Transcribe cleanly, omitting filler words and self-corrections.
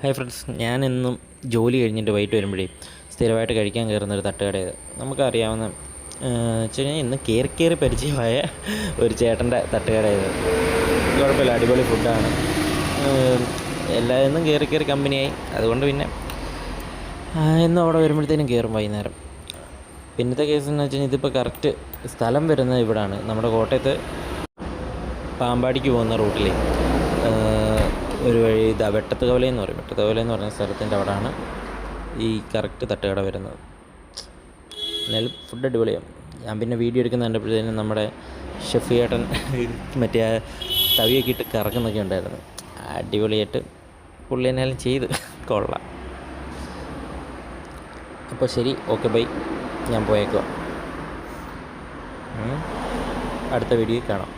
Hi friends, ഞാനെന്നും ജോലി കഴിഞ്ഞിട്ട് വൈകിട്ട് വരുമ്പോഴേ സ്ഥിരമായിട്ട് കഴിക്കാൻ കയറുന്നൊരു തട്ടുകടയത് നമുക്കറിയാവുന്ന വെച്ച് കഴിഞ്ഞാൽ ഇന്ന് കയറി പരിചയമായ ഒരു ചേട്ടൻ്റെ തട്ടുകടയത്. കുഴപ്പമില്ല, അടിപൊളി ഫുഡാണ്. എന്നും കയറി കമ്പനിയായി. അതുകൊണ്ട് പിന്നെ എന്നും അവിടെ വരുമ്പോഴത്തേനും കയറും വൈകുന്നേരം. പിന്നത്തെ കേസ് എന്ന് വെച്ച് കഴിഞ്ഞാൽ ഇതിപ്പോൾ കറക്റ്റ് സ്ഥലം വരുന്നത് ഇവിടാണ്, നമ്മുടെ കോട്ടയത്ത് പാമ്പാടിക്ക് പോകുന്ന റൂട്ടിൽ ഒരു വഴി വെട്ടത്തുകവലയെന്ന് പറയും. വെട്ടത്തുകവലയെന്ന് പറഞ്ഞ സ്ഥലത്തിൻ്റെ അവിടെയാണ് ഈ കറക്റ്റ് തട്ടുകട വരുന്നത്. എന്നാലും ഫുഡ് അടിപൊളിയാണ്. ഞാൻ പിന്നെ വീഡിയോ എടുക്കുന്ന കണ്ടപ്പോഴത്തേനും നമ്മുടെ ഷെഫ് ചേട്ടൻ മറ്റേ തവിയൊക്കെ ഇട്ട് കറക്കുന്നൊക്കെ ഉണ്ടായിരുന്നു. അടിപൊളിയായിട്ട് പുള്ളി എന്നാലും ചെയ്ത് കൊള്ളാം. അപ്പോൾ ശരി, ഓക്കെ, ബൈ, ഞാൻ പോയേക്കുക. അടുത്ത വീഡിയോയിൽ കാണാം.